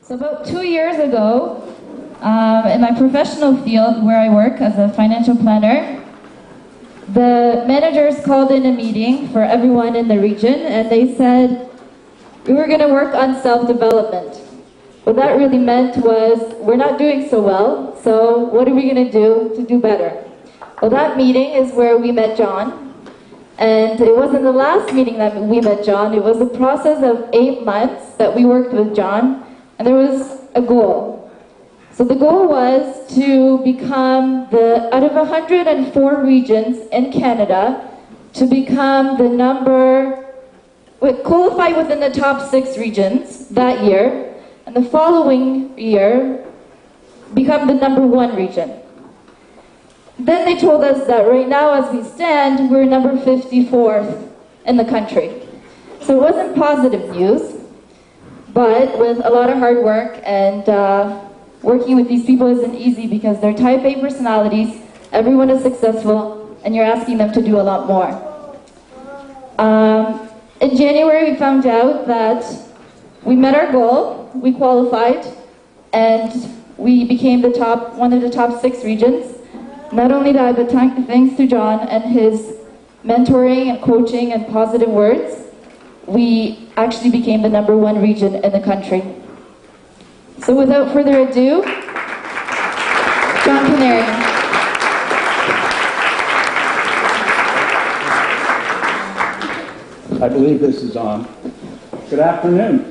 So about 2 years ago, in my professional field where I work as a financial planner, the managers called in a meeting for everyone in the region, and they said we were going to work on self-development. What that really meant was we're not doing so well, so what are we going to do better? Well, that meeting is where we met John, and it wasn't the last meeting that we met John, it was a process of 8 months that we worked with John, and there was a goal. So the goal was to become out of 104 regions in Canada, to become qualify within the top 6 regions that year, and the following year, become the #1 region. Then they told us that right now, as we stand, we're number 54th in the country. So it wasn't positive news, but with a lot of hard work and working with these people isn't easy because they're type A personalities, everyone is successful, and you're asking them to do a lot more. In January, we found out that we met our goal, we qualified, and we became one of the top 6 regions. Not only that, but thanks to John and his mentoring and coaching and positive words, we actually became the #1 region in the country. So without further ado, John Kanary. I believe this is on. Good afternoon.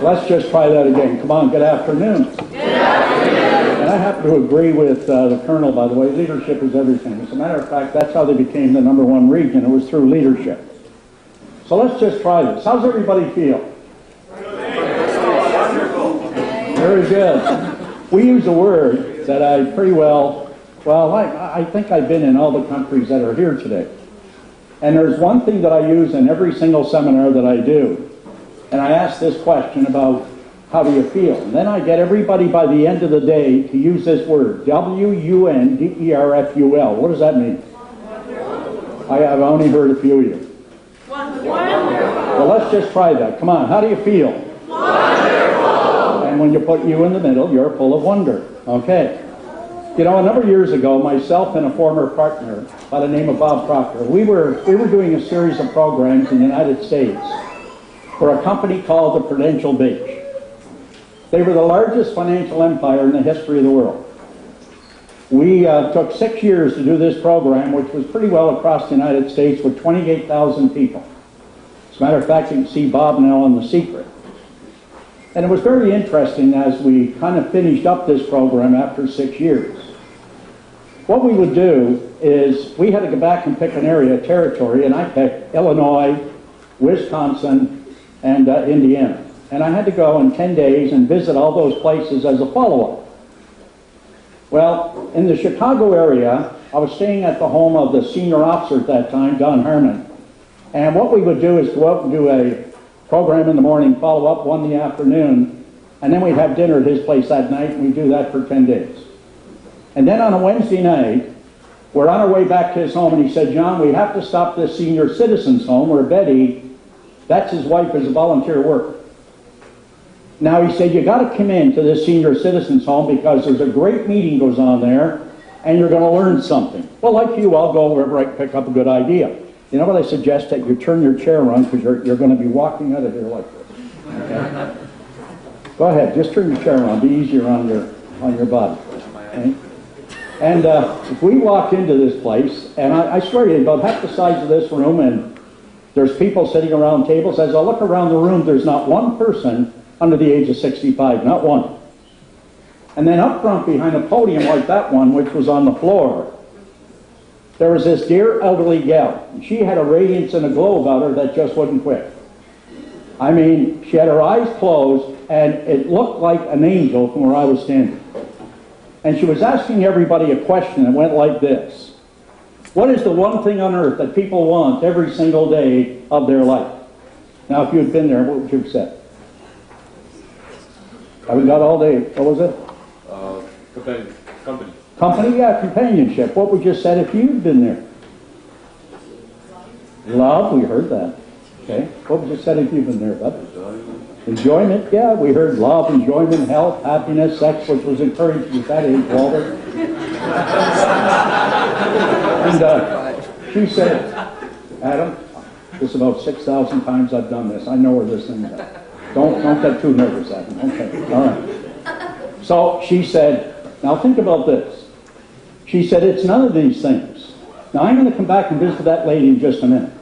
Let's just try that again. Come on, good afternoon. Good afternoon. And I happen to agree with the Colonel, by the way. Leadership is everything. As a matter of fact, that's how they became the #1 region. It was through leadership. So let's just try this. How's everybody feel? Very good. We use a word that I pretty I think I've been in all the countries that are here today. And there's one thing that I use in every single seminar that I do. And I ask this question about how do you feel? And then I get everybody by the end of the day to use this word, WUNDERFUL. What does that mean? I've only heard a few of you. Wonderful. Well, let's just try that. Come on, how do you feel? Wonderful. And when you put you in the middle, you're full of wonder. Okay. You know, a number of years ago, myself and a former partner by the name of Bob Proctor, we were doing a series of programs in the United States for a company called the Prudential Beach. They were the largest financial empire in the history of the world. We took 6 years to do this program, which was pretty well across the United States with 28,000 people. As a matter of fact, you can see Bob now on The Secret. And it was very interesting as we kind of finished up this program after 6 years. What we would do is we had to go back and pick an area, a territory, and I picked Illinois, Wisconsin, and Indiana. And I had to go in 10 days and visit all those places as a follow-up. Well, in the Chicago area, I was staying at the home of the senior officer at that time, Don Harmon. And what we would do is go out and do a program in the morning, follow up one in the afternoon, and then we'd have dinner at his place that night, and we'd do that for 10 days. And then on a Wednesday night, we're on our way back to his home, and he said, John, we have to stop this senior citizen's home where Betty, that's his wife, is a volunteer worker. Now, he said, you got to come in to this senior citizen's home because there's a great meeting goes on there, and you're going to learn something. Well, like you, I'll go wherever I pick up a good idea. You know what I suggest? That you turn your chair around because you're going to be walking out of here like this. Okay? Go ahead, just turn your chair around. Be easier on your body. Okay? And if we walk into this place, and I swear to you, about half the size of this room, and there's people sitting around tables. As I look around the room, there's not one person under the age of 65, not one. And then up front behind a podium like that one, which was on the floor, there was this dear elderly gal. She had a radiance and a glow about her that just wouldn't quit. I mean, she had her eyes closed, and it looked like an angel from where I was standing. And she was asking everybody a question that went like this. What is the one thing on earth that people want every single day of their life? Now, if you had been there, what would you have said? Haven't got all day. What was it? Company. Company, yeah, companionship. What would you have said if you'd been there? Love, we heard that. Okay. What would you have said if you'd been there, bud? Enjoyment, yeah, we heard love, enjoyment, health, happiness, sex, which was encouraged at that age, Walter. And she said, Adam, this is about 6,000 times I've done this. I know where this thing's at. Don't get too nervous, Adam. Okay, all right. So she said, now think about this. She said, it's none of these things. Now I'm going to come back and visit that lady in just a minute.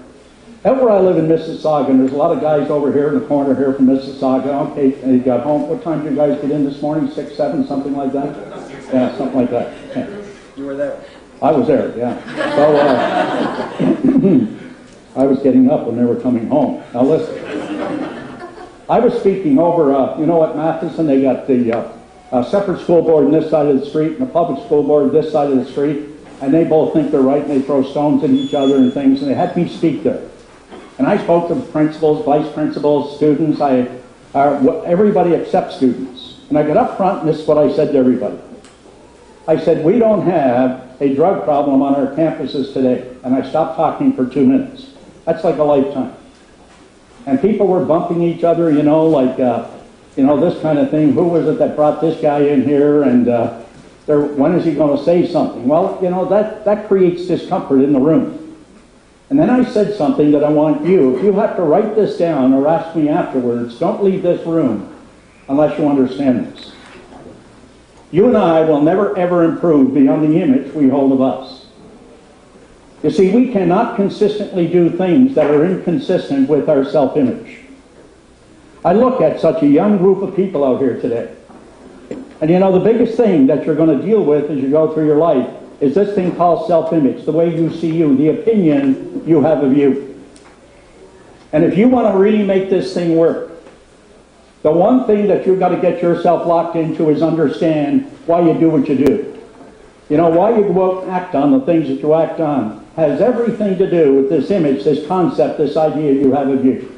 Out where I live in Mississauga, and there's a lot of guys over here in the corner here from Mississauga. Okay, they got home. What time did you guys get in this morning? 6, 7, something like that? Yeah, something like that. Yeah. You were there? I was there, yeah. So I was getting up when they were coming home. Now listen. I was speaking over, you know what, Matheson, they got the separate school board on this side of the street and the public school board this side of the street, and they both think they're right and they throw stones at each other and things, and they had me speak there. And I spoke to principals, vice principals, students, everybody except students. And I got up front and this is what I said to everybody. I said, we don't have a drug problem on our campuses today. And I stopped talking for 2 minutes. That's like a lifetime. And people were bumping each other, you know, like, this kind of thing. Who was it that brought this guy in here? And when is he going to say something? Well, you know, that creates discomfort in the room. And then I said something that I want you, if you have to write this down or ask me afterwards, don't leave this room unless you understand this. You and I will never ever improve beyond the image we hold of us. You see, we cannot consistently do things that are inconsistent with our self-image. I look at such a young group of people out here today. And you know, the biggest thing that you're going to deal with as you go through your life is this thing called self-image, the way you see you, the opinion you have of you. And if you want to really make this thing work, the one thing that you've got to get yourself locked into is understand why you do what you do. You know, why you go out and act on the things that you act on has everything to do with this image, this concept, this idea you have of you.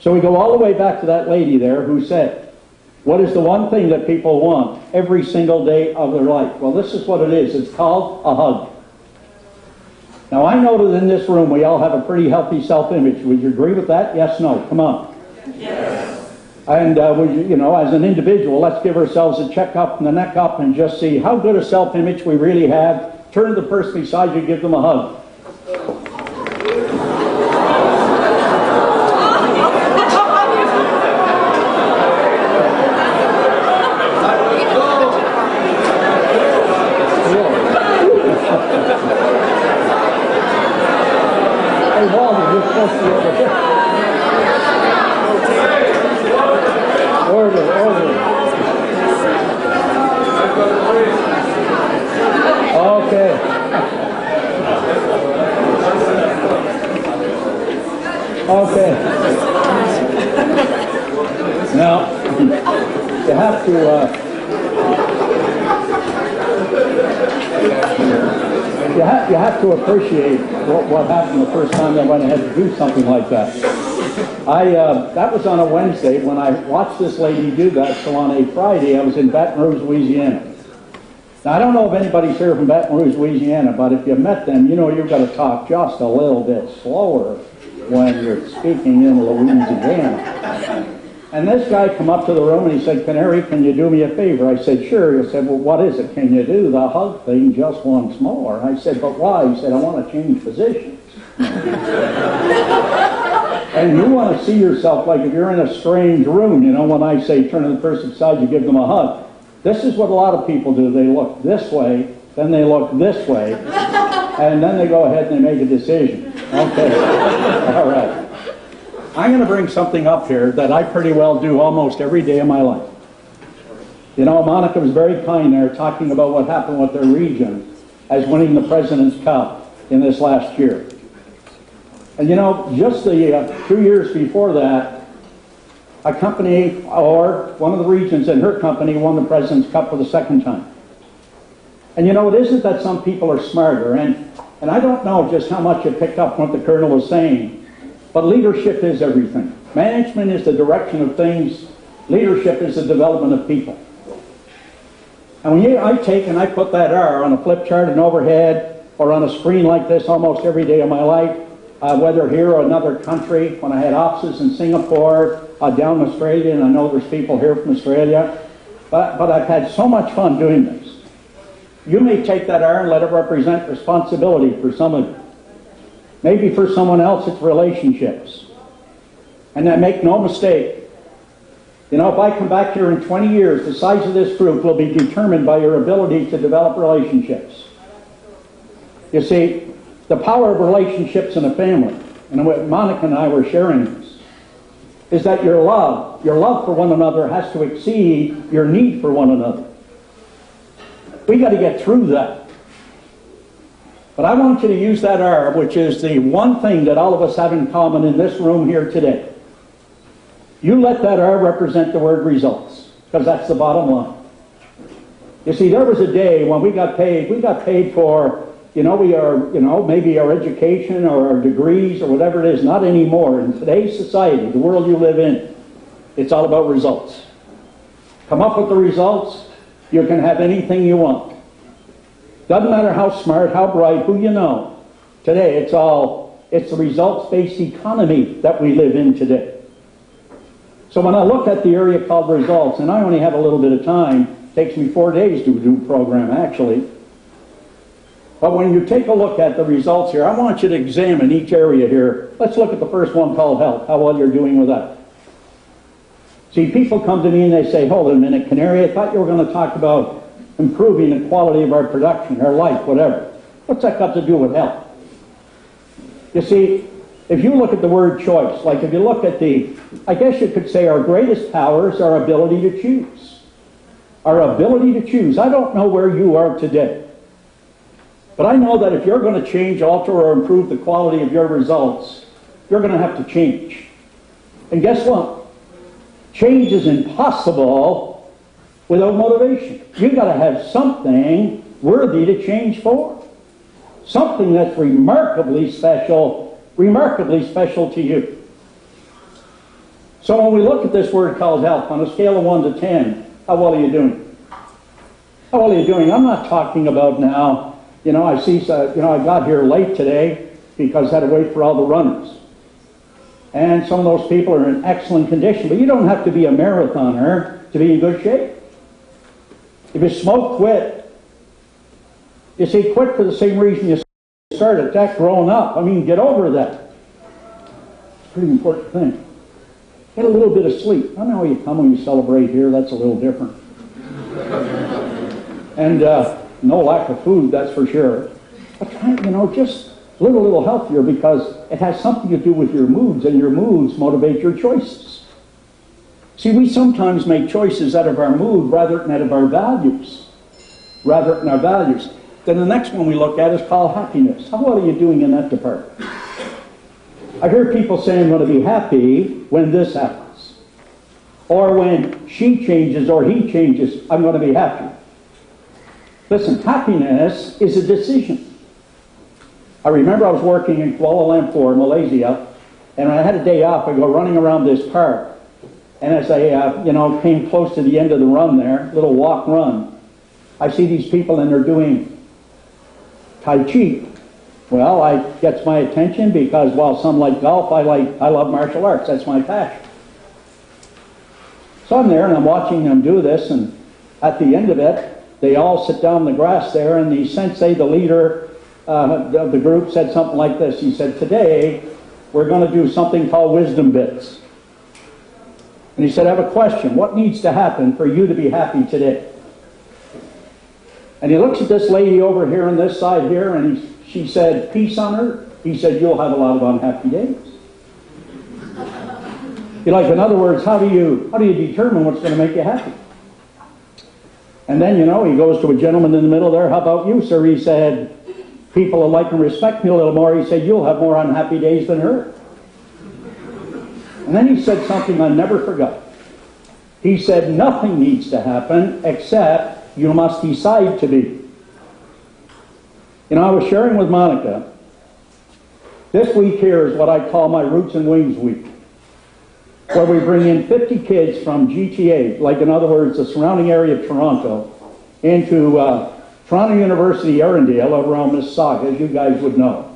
So we go all the way back to that lady there who said, what is the one thing that people want every single day of their life? Well, this is what it is. It's called a hug. Now, I know that in this room we all have a pretty healthy self-image. Would you agree with that? Yes, no? Come on. Yes. And, you know, as an individual, let's give ourselves a check up and a neck up and just see how good a self-image we really have. Turn to the person beside you, give them a hug. Okay. Now, you have to appreciate what happened the first time I went ahead to do something like that. That was on a Wednesday when I watched this lady do that, so on a Friday I was in Baton Rouge, Louisiana. Now, I don't know if anybody's here from Baton Rouge, Louisiana, but if you met them, you know you've got to talk just a little bit slower when you're speaking in Louisiana. And this guy come up to the room and he said, Kanary, can you do me a favor? I said, sure. He said, well, what is it? Can you do the hug thing just once more? I said, but why? He said, I want to change positions. And you want to see yourself like if you're in a strange room, you know, when I say turn to the person beside you, give them a hug. This is what a lot of people do. They look this way, then they look this way, and then they go ahead and they make a decision. Okay. All right. I'm going to bring something up here that I pretty well do almost every day of my life. You know, Monika was very kind there talking about what happened with their region as winning the President's Cup in this last year. And you know, just the 2 years before that, a company or one of the regions in her company won the President's Cup for the second time. And you know, it isn't that some people are smarter, and I don't know just how much you picked up what the Colonel was saying, but leadership is everything. Management is the direction of things. Leadership is the development of people. And when I take and I put that R on a flip chart and overhead or on a screen like this almost every day of my life, whether here or another country, when I had offices in Singapore, down in Australia, and I know there's people here from Australia, but I've had so much fun doing this. You may take that R and let it represent responsibility for some of you. Maybe for someone else it's relationships. And then make no mistake, you know, if I come back here in 20 years, the size of this group will be determined by your ability to develop relationships. You see, the power of relationships in a family, and what Monika and I were sharing this, is that your love for one another has to exceed your need for one another. We got to get through that. But I want you to use that R, which is the one thing that all of us have in common in this room here today. You let that R represent the word results, because that's the bottom line. You see, there was a day when we got paid for, maybe our education or our degrees or whatever it is. Not anymore. In today's society, the world you live in, it's all about results. Come up with the results, you can have anything you want. Doesn't matter how smart, how bright, who you know. Today, it's the results-based economy that we live in today. So when I look at the area called results, and I only have a little bit of time, it takes me 4 days to do a program actually. But when you take a look at the results here, I want you to examine each area here. Let's look at the first one called health, how well you're doing with that. See, people come to me and they say, hold on a minute, Kanary, I thought you were going to talk about improving the quality of our production, our life, whatever. What's that got to do with health? You see, if you look at the word choice, like if you look at I guess you could say our greatest power is our ability to choose. Our ability to choose. I don't know where you are today, but I know that if you're going to change, alter, or improve the quality of your results, you're going to have to change. And guess what? Change is impossible without motivation. You've got to have something worthy to change for. Something that's remarkably special to you. So when we look at this word called health, on a scale of 1 to 10, how well are you doing? How well are you doing? I'm not talking about now, I got here late today because I had to wait for all the runners. And some of those people are in excellent condition, but you don't have to be a marathoner to be in good shape. If you smoke, quit. You see, quit for the same reason you started, that growing up. I mean, get over that. It's a pretty important thing. Get a little bit of sleep. I know you come when you celebrate here, that's a little different. And no lack of food, that's for sure. But try, just live a little healthier, because it has something to do with your moods, and your moods motivate your choices. See, we sometimes make choices out of our mood rather than out of our values. Then the next one we look at is called happiness. How well are you doing in that department? I hear people say, I'm going to be happy when this happens. Or when she changes or he changes, I'm going to be happy. Listen, happiness is a decision. I remember I was working in Kuala Lumpur, Malaysia, and when I had a day off, I go running around this park. And as I came close to the end of the run there, little walk run, I see these people and they're doing Tai Chi. Well, it gets my attention because while some like golf, I love martial arts. That's my passion. So I'm there and I'm watching them do this, and at the end of it, they all sit down in the grass there, and the sensei, the leader of the group, said something like this. He said, today, we're going to do something called wisdom bits. And he said, I have a question. What needs to happen for you to be happy today? And he looks at this lady over here on this side here, and she said, peace on earth. He said, you'll have a lot of unhappy days. In other words, how do you determine what's going to make you happy? And then, he goes to a gentleman in the middle there. How about you, sir? He said, people will like and respect me a little more. He said, you'll have more unhappy days than her. And then he said something I never forgot. He said, nothing needs to happen except you must decide to be. I was sharing with Monika, this week here is what I call my Roots and Wings week, where we bring in 50 kids from GTA, in other words, the surrounding area of Toronto, into Toronto University, Arundel, over around Mississauga, as you guys would know.